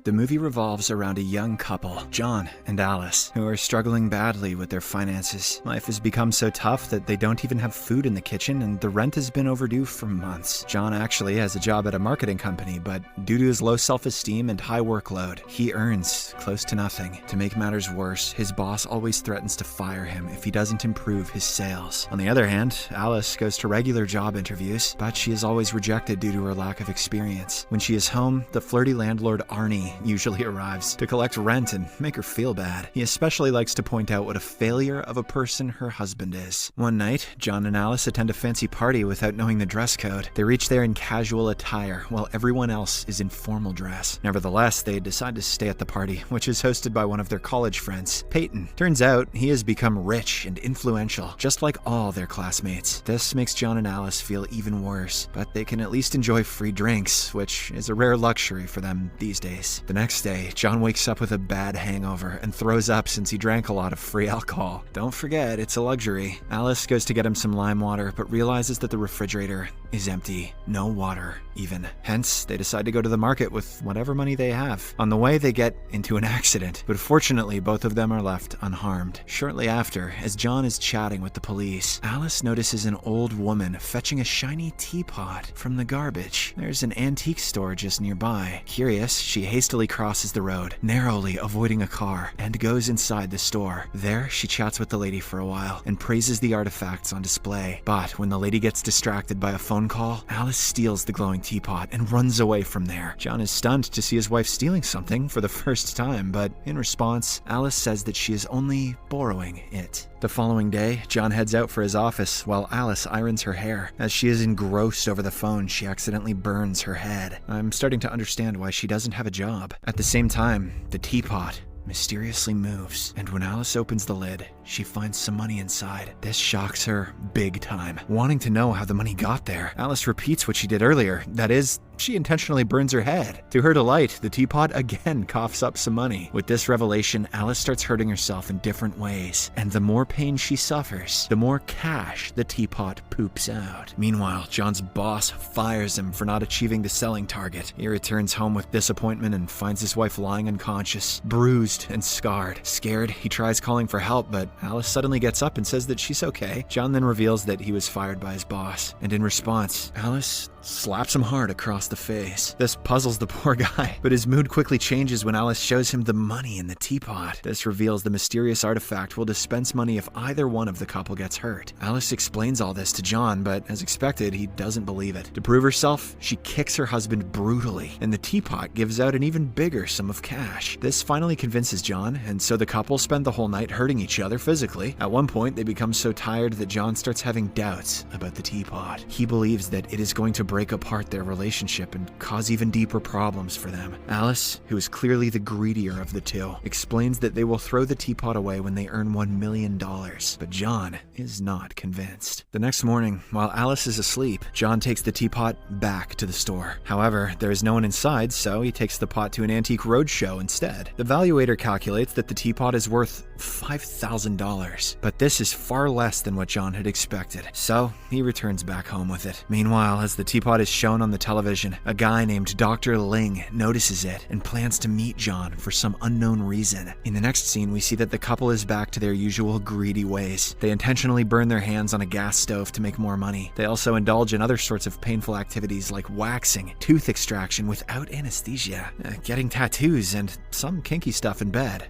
The movie revolves around a young couple, John and Alice, who are struggling badly with their finances. Life has become so tough that they don't even have food in the kitchen, and the rent has been overdue for months. John actually has a job at a marketing company, but due to his low self-esteem and high workload, he earns close to nothing. To make matters worse, his boss always threatens to fire him if he doesn't improve his sales. On the other hand, Alice goes to regular job interviews, but she is always rejected due to her lack of experience. When she is home, the flirty landlord Arnie usually arrives to collect rent and make her feel bad. He especially likes to point out what a failure of a person her husband is. One night, John and Alice attend a fancy party without knowing the dress code. They reach there in casual attire, while everyone else is in formal dress. Nevertheless, they decide to stay at the party, which is hosted by one of their college friends, Peyton. Turns out, he has become rich and influential, just like all their classmates. This makes John and Alice feel even worse, but they can at least enjoy free drinks, which is a rare luxury for them these days. The next day, John wakes up with a bad hangover and throws up since he drank a lot of free alcohol. Don't forget, it's a luxury. Alice goes to get him some lime water, but realizes that the refrigerator is empty. No water, even. Hence, they decide to go to the market with whatever money they have. On the way, they get into an accident, but fortunately, both of them are left unharmed. Shortly after, as John is chatting with the police, Alice notices an old woman fetching a shiny teapot from the garbage. There's an antique store just nearby. Curious, she hastily crosses the road, narrowly avoiding a car, and goes inside the store. There, she chats with the lady for a while and praises the artifacts on display. But when the lady gets distracted by a phone call, Alice steals the glowing teapot and runs away from there. John is stunned to see his wife stealing something for the first time, but in response, Alice says that she is only borrowing it. The following day, John heads out for his office while Alice irons her hair. As she is engrossed over the phone, she accidentally burns her head. I'm starting to understand why she doesn't have a job. At the same time, the teapot mysteriously moves, and when Alice opens the lid, she finds some money inside. This shocks her big time. Wanting to know how the money got there, Alice repeats what she did earlier. That is, she intentionally burns her head. To her delight, the teapot again coughs up some money. With this revelation, Alice starts hurting herself in different ways, and the more pain she suffers, the more cash the teapot poops out. Meanwhile, John's boss fires him for not achieving the selling target. He returns home with disappointment and finds his wife lying unconscious, bruised and scarred. Scared, he tries calling for help, but Alice suddenly gets up and says that she's okay. John then reveals that he was fired by his boss, and in response, Alice slaps him hard across the face. This puzzles the poor guy, but his mood quickly changes when Alice shows him the money in the teapot. This reveals the mysterious artifact will dispense money if either one of the couple gets hurt. Alice explains all this to John, but as expected, he doesn't believe it. To prove herself, she kicks her husband brutally, and the teapot gives out an even bigger sum of cash. This finally convinces John, and so the couple spend the whole night hurting each other physically. At one point, they become so tired that John starts having doubts about the teapot. He believes that it is going to break apart their relationship and cause even deeper problems for them. Alice, who is clearly the greedier of the two, explains that they will throw the teapot away when they earn $1 million, but John is not convinced. The next morning, while Alice is asleep, John takes the teapot back to the store. However, there is no one inside, so he takes the pot to an antique roadshow instead. The valuator calculates that the teapot is worth $5,000, but this is far less than what John had expected, so he returns back home with it. Meanwhile, as the teapot is shown on the television, a guy named Dr. Ling notices it and plans to meet John for some unknown reason. In the next scene, we see that the couple is back to their usual greedy ways. They intentionally burn their hands on a gas stove to make more money. They also indulge in other sorts of painful activities like waxing, tooth extraction without anesthesia, getting tattoos, and some kinky stuff in bed.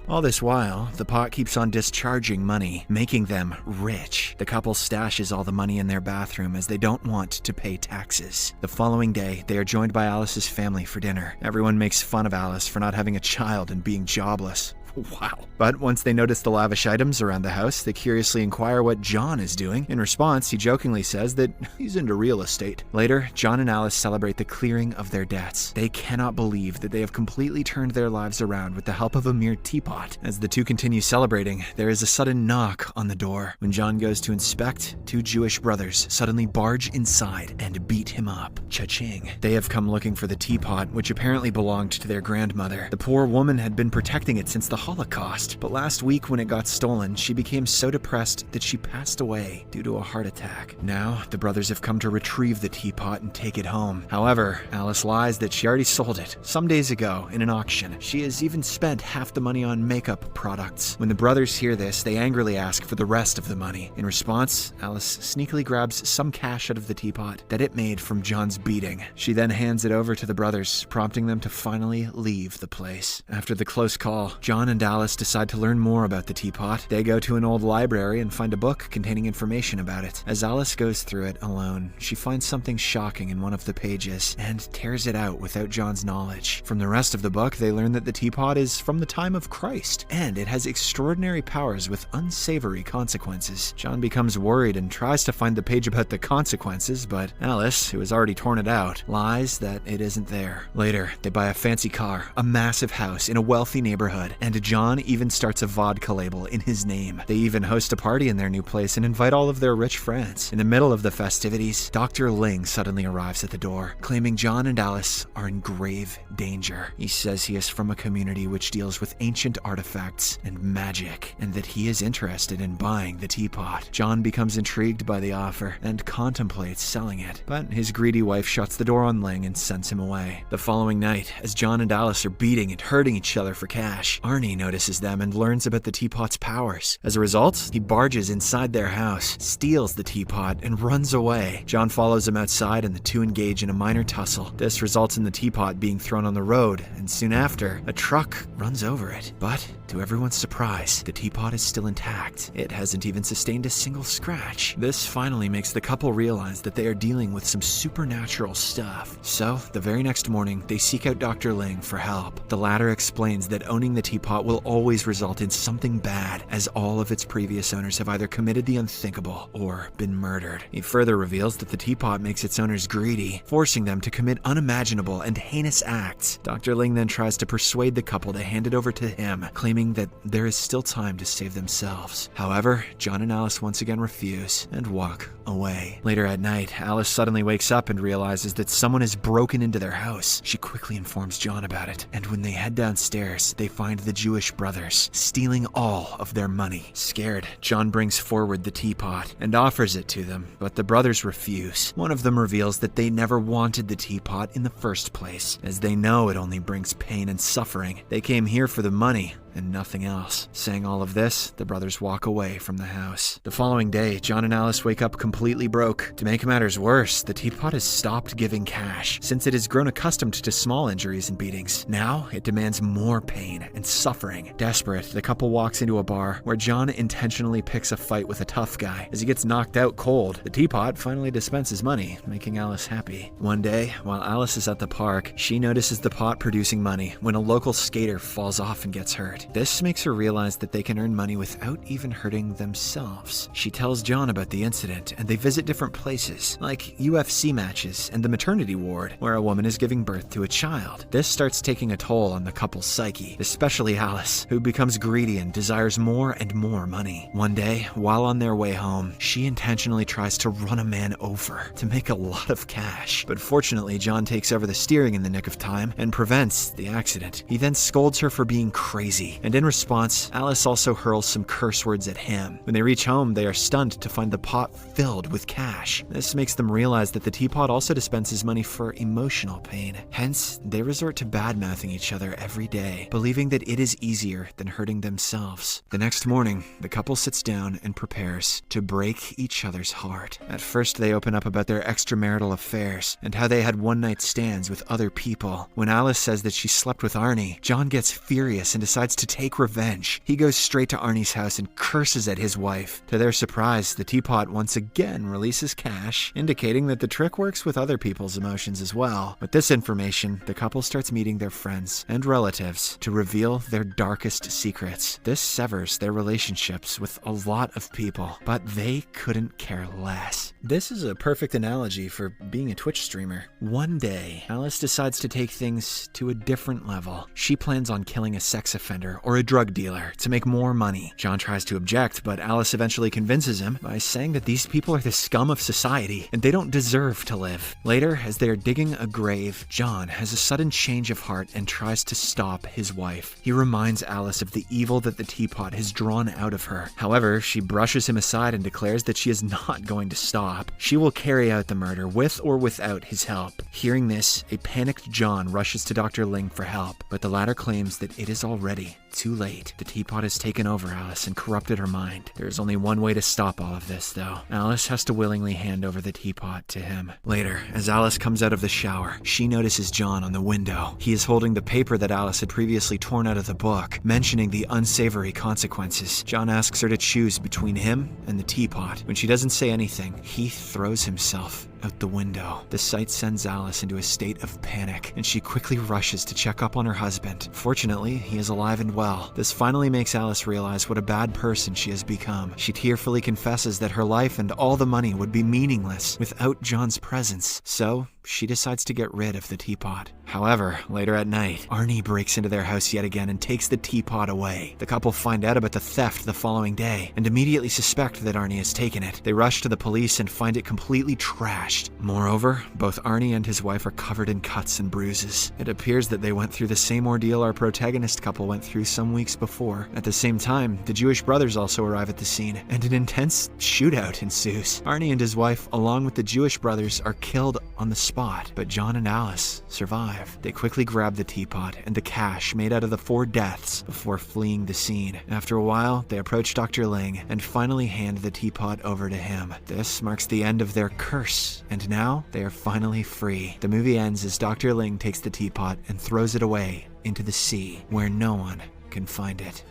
All this while, the pot keeps on discharging money, making them rich. The couple stashes all the money in their bathroom as they don't want to pay taxes. The following day, they are joined by Alice's family for dinner. Everyone makes fun of Alice for not having a child and being jobless. Wow. But once they notice the lavish items around the house, they curiously inquire what John is doing. In response, he jokingly says that he's into real estate. Later, John and Alice celebrate the clearing of their debts. They cannot believe that they have completely turned their lives around with the help of a mere teapot. As the two continue celebrating, there is a sudden knock on the door. When John goes to inspect, two Jewish brothers suddenly barge inside and beat him up. Cha-ching. They have come looking for the teapot, which apparently belonged to their grandmother. The poor woman had been protecting it since the Holocaust, but last week when it got stolen, she became so depressed that she passed away due to a heart attack. Now, the brothers have come to retrieve the teapot and take it home. However, Alice lies that she already sold it some days ago in an auction. She has even spent half the money on makeup products. When the brothers hear this, they angrily ask for the rest of the money. In response, Alice sneakily grabs some cash out of the teapot that it made from John's beating. She then hands it over to the brothers, prompting them to finally leave the place. After the close call, John and Alice decide to learn more about the teapot. They go to an old library and find a book containing information about it. As Alice goes through it alone, she finds something shocking in one of the pages and tears it out without John's knowledge. From the rest of the book, they learn that the teapot is from the time of Christ, and it has extraordinary powers with unsavory consequences. John becomes worried and tries to find the page about the consequences, but Alice, who has already torn it out, lies that it isn't there. Later, they buy a fancy car, a massive house in a wealthy neighborhood, and John even starts a vodka label in his name. They even host a party in their new place and invite all of their rich friends. In the middle of the festivities, Dr. Ling suddenly arrives at the door, claiming John and Alice are in grave danger. He says he is from a community which deals with ancient artifacts and magic, and that he is interested in buying the teapot. John becomes intrigued by the offer and contemplates selling it, but his greedy wife shuts the door on Ling and sends him away. The following night, as John and Alice are beating and hurting each other for cash, Arnie notices them and learns about the teapot's powers. As a result, he barges inside their house, steals the teapot, and runs away. John follows him outside and the two engage in a minor tussle. This results in the teapot being thrown on the road, and soon after, a truck runs over it. But, to everyone's surprise, the teapot is still intact. It hasn't even sustained a single scratch. This finally makes the couple realize that they are dealing with some supernatural stuff. So, the very next morning, they seek out Dr. Ling for help. The latter explains that owning the teapot will always result in something bad, as all of its previous owners have either committed the unthinkable or been murdered. He further reveals that the teapot makes its owners greedy, forcing them to commit unimaginable and heinous acts. Dr. Ling then tries to persuade the couple to hand it over to him, claiming that there is still time to save themselves. However, John and Alice once again refuse and walk away. Later at night, Alice suddenly wakes up and realizes that someone has broken into their house. She quickly informs John about it, and when they head downstairs, they find the Jewish brothers stealing all of their money. Scared, John brings forward the teapot and offers it to them, but the brothers refuse. One of them reveals that they never wanted the teapot in the first place, as they know it only brings pain and suffering. They came here for the money and nothing else. Saying all of this, the brothers walk away from the house. The following day, John and Alice wake up completely broke. To make matters worse, the teapot has stopped giving cash, since it has grown accustomed to small injuries and beatings. Now, it demands more pain and suffering. Desperate, the couple walks into a bar, where John intentionally picks a fight with a tough guy. As he gets knocked out cold, the teapot finally dispenses money, making Alice happy. One day, while Alice is at the park, she notices the pot producing money when a local skater falls off and gets hurt. This makes her realize that they can earn money without even hurting themselves. She tells John about the incident, and they visit different places, like UFC matches and the maternity ward, where a woman is giving birth to a child. This starts taking a toll on the couple's psyche, especially Alice, who becomes greedy and desires more and more money. One day, while on their way home, she intentionally tries to run a man over to make a lot of cash. But fortunately, John takes over the steering in the nick of time and prevents the accident. He then scolds her for being crazy, and in response, Alice also hurls some curse words at him. When they reach home, they are stunned to find the pot filled with cash. This makes them realize that the teapot also dispenses money for emotional pain. Hence, they resort to bad-mouthing each other every day, believing that it is easier than hurting themselves. The next morning, the couple sits down and prepares to break each other's heart. At first, they open up about their extramarital affairs and how they had one-night stands with other people. When Alice says that she slept with Arnie, John gets furious and decides to take revenge. He goes straight to Arnie's house and curses at his wife. To their surprise, the teapot once again releases cash, indicating that the trick works with other people's emotions as well. With this information, the couple starts meeting their friends and relatives to reveal their darkest secrets. This severs their relationships with a lot of people, but they couldn't care less. This is a perfect analogy for being a Twitch streamer. One day, Alice decides to take things to a different level. She plans on killing a sex offender gambler or a drug dealer to make more money. John tries to object, but Alice eventually convinces him by saying that these people are the scum of society and they don't deserve to live. Later, as they are digging a grave, John has a sudden change of heart and tries to stop his wife. He reminds Alice of the evil that the teapot has drawn out of her. However, she brushes him aside and declares that she is not going to stop. She will carry out the murder with or without his help. Hearing this, a panicked John rushes to Dr. Ling for help, but the latter claims that it is already too late. The teapot has taken over Alice and corrupted her mind. There is only one way to stop all of this, though. Alice has to willingly hand over the teapot to him. Later, as Alice comes out of the shower, she notices John on the window. He is holding the paper that Alice had previously torn out of the book, mentioning the unsavory consequences. John asks her to choose between him and the teapot. When she doesn't say anything, he throws himself out the window. The sight sends Alice into a state of panic, and she quickly rushes to check up on her husband. Fortunately, he is alive and well. This finally makes Alice realize what a bad person she has become. She tearfully confesses that her life and all the money would be meaningless without John's presence. So, she decides to get rid of the teapot. However, later at night, Arnie breaks into their house yet again and takes the teapot away. The couple find out about the theft the following day and immediately suspect that Arnie has taken it. They rush to the police and find it completely trashed. Moreover, both Arnie and his wife are covered in cuts and bruises. It appears that they went through the same ordeal our protagonist couple went through some weeks before. At the same time, the Jewish brothers also arrive at the scene, and an intense shootout ensues. Arnie and his wife, along with the Jewish brothers, are killed on the spot, but John and Alice survive. They quickly grab the teapot and the cash made out of the 4 deaths before fleeing the scene. After a while, they approach Dr. Ling and finally hand the teapot over to him. This marks the end of their curse, and now they are finally free. The movie ends as Dr. Ling takes the teapot and throws it away into the sea, where no one can find it.